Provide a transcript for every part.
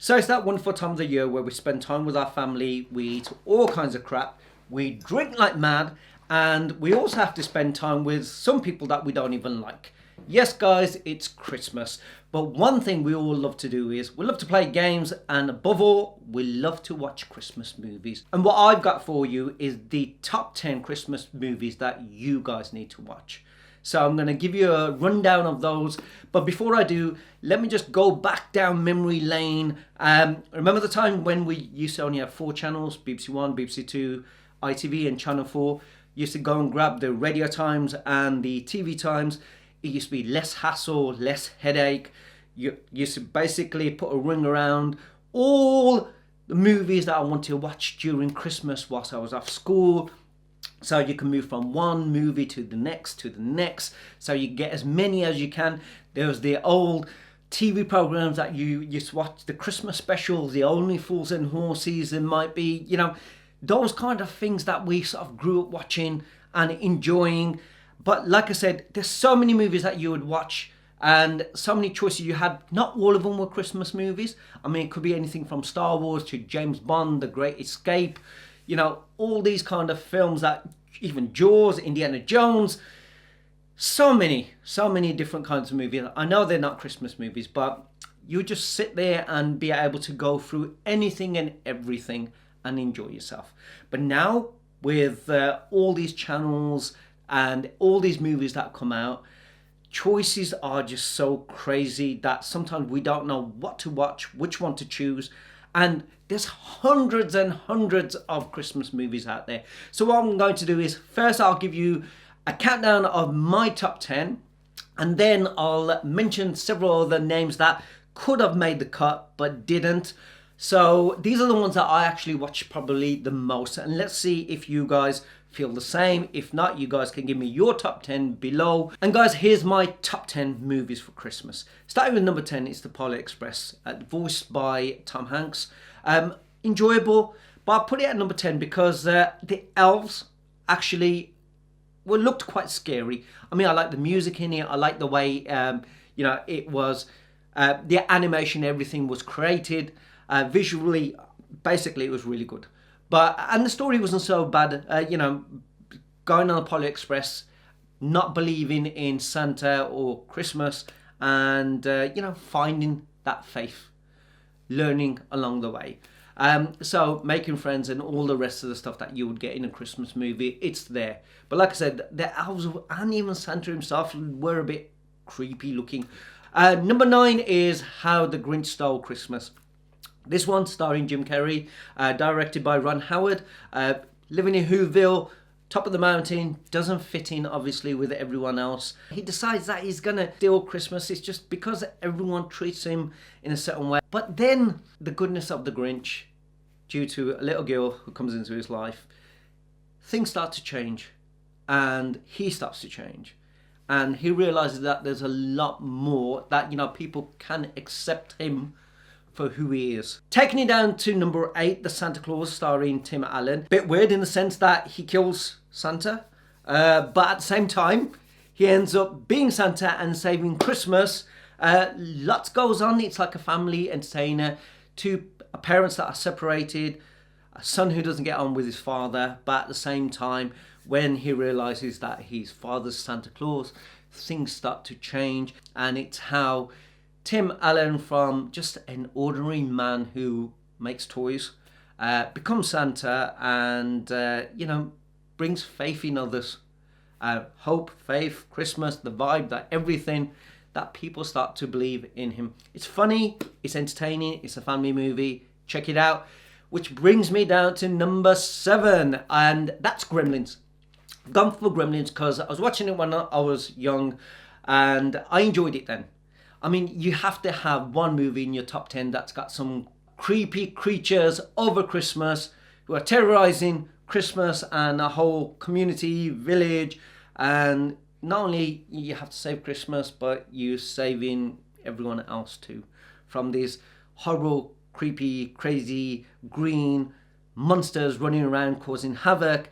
So it's that wonderful time of the year where we spend time with our family, we eat all kinds of crap, we drink like mad, and we also have to spend time with some people that we don't even like. Yes, guys, it's Christmas, but one thing we all love to do is we love to play games, and above all, we love to watch Christmas movies. And what I've got for you is the top 10 Christmas movies that you guys need to watch. So I'm going to give you a rundown of those. But before I do, let me just go back down memory lane. Remember the time when we used to only have 4 channels, BBC One, BBC Two, ITV and Channel 4. You used to go and grab the radio times and the TV times. It used to be less hassle, less headache. You used to basically put a ring around all the movies that I wanted to watch during Christmas whilst I was off school. So you can move from one movie to the next, so you get as many as you can. There was the old TV programs that you used to watch, the Christmas specials, the Only Fools and Horses, and might be, those kind of things that we sort of grew up watching and enjoying. But like I said, there's so many movies that you would watch and so many choices you had. Not all of them were Christmas movies. I mean, it could be anything from Star Wars to James Bond, The Great Escape, all these kind of films, that even Jaws, Indiana Jones, so many different kinds of movies. I know they're not Christmas movies, but you just sit there and be able to go through anything and everything and enjoy yourself. But now with all these channels and all these movies that come out, choices are just so crazy that sometimes we don't know what to watch, which one to choose. And there's hundreds and hundreds of Christmas movies out there. So what I'm going to do is, first I'll give you a countdown of my top 10, and then I'll mention several other names that could have made the cut but didn't. So these are the ones that I actually watch probably the most, and let's see if you guys feel the same. If not, you guys can give me your top 10 below. And guys, here's my top 10 movies for Christmas. Starting with number 10 is The Polar Express, voiced by Tom Hanks. Enjoyable, but I put it at number 10 because the elves actually looked quite scary. I mean, I like the music in it. I like the way it was, the animation, everything was created visually. Basically, it was really good. And the story wasn't so bad. Going on the Polar Express, not believing in Santa or Christmas, and finding that faith, learning along the way. So making friends and all the rest of the stuff that you would get in a Christmas movie, it's there. But like I said, the elves and even Santa himself were a bit creepy looking. Number 9 is How the Grinch Stole Christmas. This one starring Jim Carrey, directed by Ron Howard. Living in Whoville, top of the mountain, doesn't fit in obviously with everyone else. He decides that he's gonna steal Christmas. It's just because everyone treats him in a certain way. But then the goodness of the Grinch, due to a little girl who comes into his life, things start to change, and he starts to change. And he realizes that there's a lot more, that people can accept him for who he is. Taking it down to number 8, The Santa Claus, starring Tim Allen. Bit weird in the sense that he kills Santa, but at the same time, he ends up being Santa and saving Christmas. Lots goes on. It's like a family entertainer. 2 parents that are separated, a son who doesn't get on with his father, but at the same time, when he realizes that his father's Santa Claus, things start to change. And it's how Tim Allen, from just an ordinary man who makes toys, becomes Santa and, brings faith in others. Hope, faith, Christmas, the vibe, that everything, that people start to believe in him. It's funny, it's entertaining, it's a family movie. Check it out. Which brings me down to number 7, and that's Gremlins. I've gone for Gremlins because I was watching it when I was young and I enjoyed it then. I mean, you have to have one movie in your top 10 that's got some creepy creatures over Christmas who are terrorizing Christmas and a whole community, village. And not only you have to save Christmas, but you're saving everyone else too from these horrible, creepy, crazy, green monsters running around causing havoc.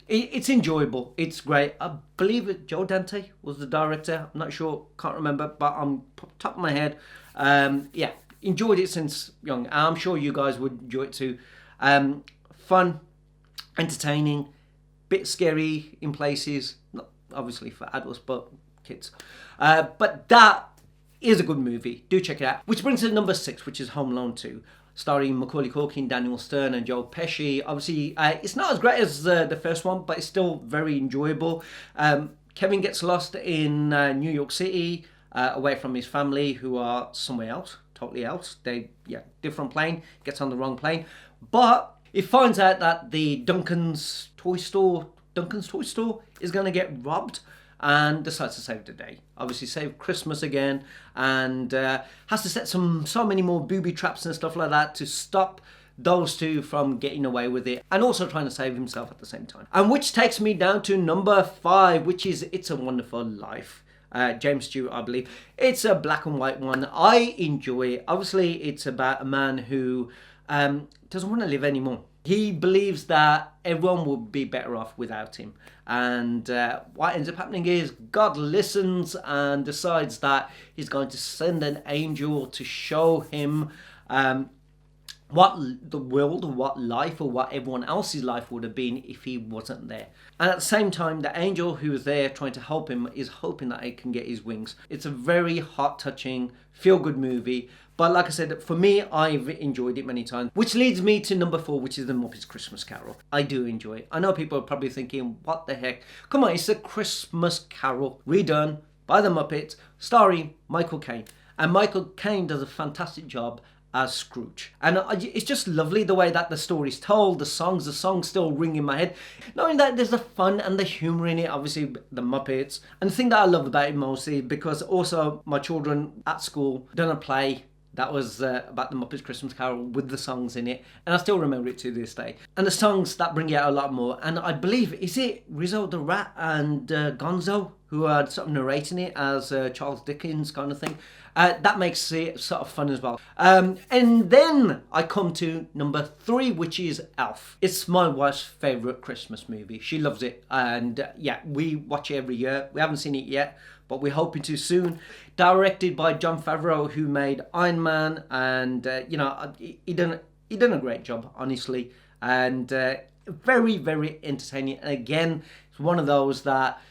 It's enjoyable. It's great. I believe it, Joe Dante was the director. I'm not sure, can't remember, but on top of my head, enjoyed it since young. I'm sure you guys would enjoy it too. Fun, entertaining, bit scary in places. Not obviously for adults, but kids. But that is a good movie. Do check it out. Which brings us to number 6, which is Home Alone 2. Starring Macaulay Culkin, Daniel Stern and Joe Pesci. Obviously, it's not as great as the first one, but it's still very enjoyable. Kevin gets lost in New York City, away from his family who are somewhere else, totally else. Different plane, gets on the wrong plane. But he finds out that the Duncan's toy store is going to get robbed, and decides to save the day. Obviously save Christmas again, and has to set so many more booby traps and stuff like that to stop those two from getting away with it, and also trying to save himself at the same time. And which takes me down to number 5, which is It's a Wonderful Life. James Stewart, I believe. It's a black and white one. I enjoy it. Obviously, it's about a man who doesn't want to live anymore. He believes that everyone would be better off without him. And what ends up happening is God listens and decides that he's going to send an angel to show him what the world, or what life, or what everyone else's life would have been if he wasn't there. And at the same time, the angel who is there trying to help him is hoping that he can get his wings. It's a very heart-touching, feel-good movie. But like I said, for me, I've enjoyed it many times. Which leads me to number 4, which is The Muppets Christmas Carol. I do enjoy it. I know people are probably thinking, what the heck? Come on, it's a Christmas Carol redone by the Muppets, starring Michael Caine. And Michael Caine does a fantastic job as Scrooge. And it's just lovely the way that the story's told, the songs still ring in my head. Knowing that there's the fun and the humour in it, obviously the Muppets. And the thing that I love about it mostly, because also my children at school done a play that was about the Muppets Christmas Carol with the songs in it, and I still remember it to this day. And the songs that bring it out a lot more. And I believe, is it Rizzo the Rat and Gonzo who are sort of narrating it as Charles Dickens kind of thing? That makes it sort of fun as well. And then I come to number 3, which is Elf. It's my wife's favourite Christmas movie. She loves it. And we watch it every year. We haven't seen it yet, but we're hoping to soon. Directed by Jon Favreau, who made Iron Man. And, he done a great job, honestly. And very, very entertaining. And again, it's one of those that,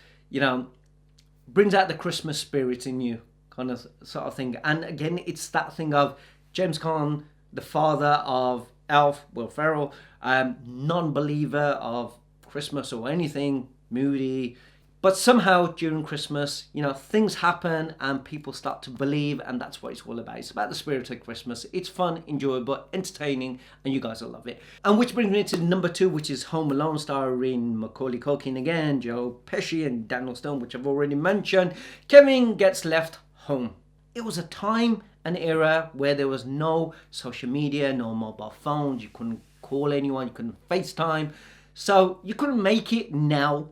brings out the Christmas spirit in you, kind of sort of thing. And again, it's that thing of James Caan, the father of Elf, Will Ferrell, non-believer of Christmas or anything, moody. But somehow during Christmas, things happen and people start to believe, and that's what it's all about. It's about the spirit of Christmas. It's fun, enjoyable, entertaining, and you guys will love it. And which brings me to number 2, which is Home Alone, starring Macaulay Culkin again, Joe Pesci and Daniel Stern, which I've already mentioned. Kevin gets left home. It was a time, an era where there was no social media, no mobile phones. You couldn't call anyone, you couldn't FaceTime. So you couldn't make it now.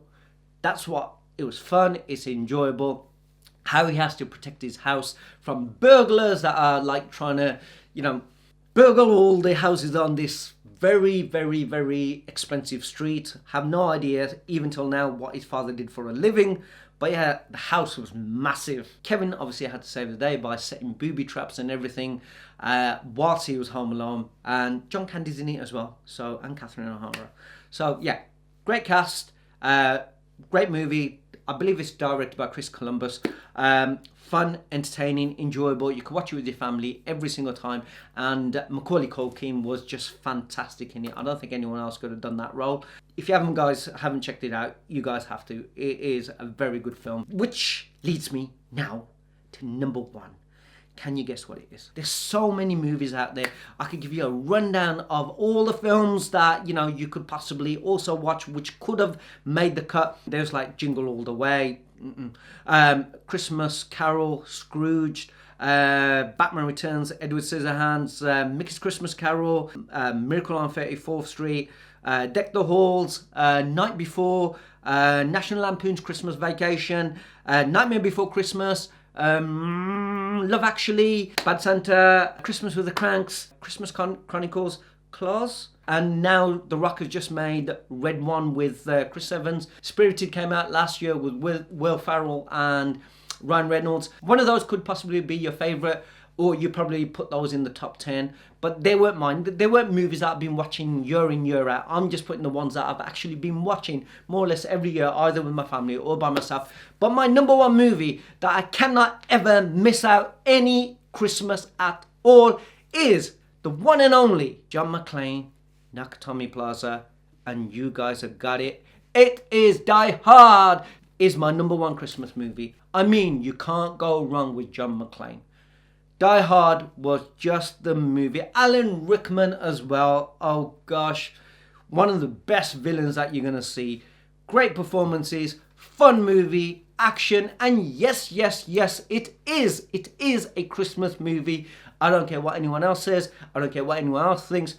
That's what it was fun, it's enjoyable. How he has to protect his house from burglars that are like trying to, burgle all the houses on this very, very, very expensive street. Have no idea, even till now, what his father did for a living. But yeah, the house was massive. Kevin obviously had to save the day by setting booby traps and everything whilst he was home alone. And John Candy's in it as well, and Catherine O'Hara. So yeah, great cast, great movie. I believe it's directed by Chris Columbus. Fun, entertaining, enjoyable. You can watch it with your family every single time. And Macaulay Culkin was just fantastic in it. I don't think anyone else could have done that role. If you haven't checked it out, you guys have to. It is a very good film. Which leads me now to number 1. Can you guess what it is? There's so many movies out there. I could give you a rundown of all the films that, you could possibly also watch, which could have made the cut. There's like Jingle All the Way, Christmas Carol, Scrooge, Batman Returns, Edward Scissorhands, Mickey's Christmas Carol, Miracle on 34th Street, Deck the Halls, Night Before, National Lampoon's Christmas Vacation, Nightmare Before Christmas, Love Actually, Bad Santa, Christmas with the Cranks, Christmas Chronicles, Claus, and now The Rock has just made Red One with Chris Evans. Spirited came out last year with Will Ferrell and Ryan Reynolds. One of those could possibly be your favourite, or you probably put those in the top 10. But they weren't mine. They weren't movies that I've been watching year in, year out. I'm just putting the ones that I've actually been watching more or less every year, either with my family or by myself. But my number one movie that I cannot ever miss out any Christmas at all is the one and only John McClane, Nakatomi Plaza, and you guys have got it. It is Die Hard. Is my number one Christmas movie. I mean, you can't go wrong with John McClane. Die Hard was just the movie. Alan Rickman as well. Oh gosh, one of the best villains that you're going to see. Great performances, fun movie, action, and yes, it is a Christmas movie. I don't care what anyone else says. I don't care what anyone else thinks.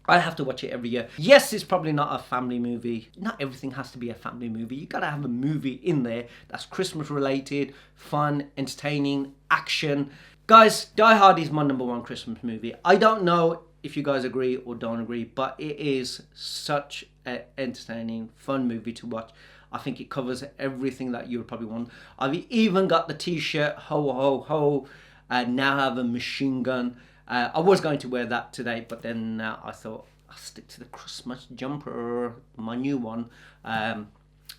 I have to watch it every year. Yes, it's probably not a family movie. Not everything has to be a family movie. You gotta have a movie in there that's Christmas related, fun, entertaining, action. Guys, Die Hard is my number one Christmas movie. I don't know if you guys agree or don't agree, but it is such an entertaining, fun movie to watch. I think it covers everything that you would probably want. I've even got the t-shirt, ho ho ho, and now have a machine gun. I was going to wear that today, but then I thought I'll stick to the Christmas jumper, my new one,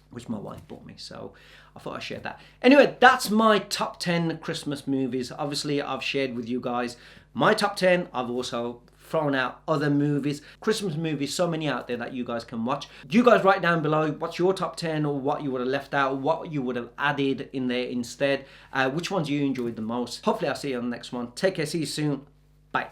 which my wife bought me. So I thought I'd share that. Anyway, that's my top 10 Christmas movies. Obviously, I've shared with you guys my top 10. I've also thrown out other movies, Christmas movies, so many out there that you guys can watch. You guys write down below what's your top 10 or what you would have left out, what you would have added in there instead, which ones you enjoyed the most. Hopefully I'll see you on the next one. Take care, see you soon. Bye.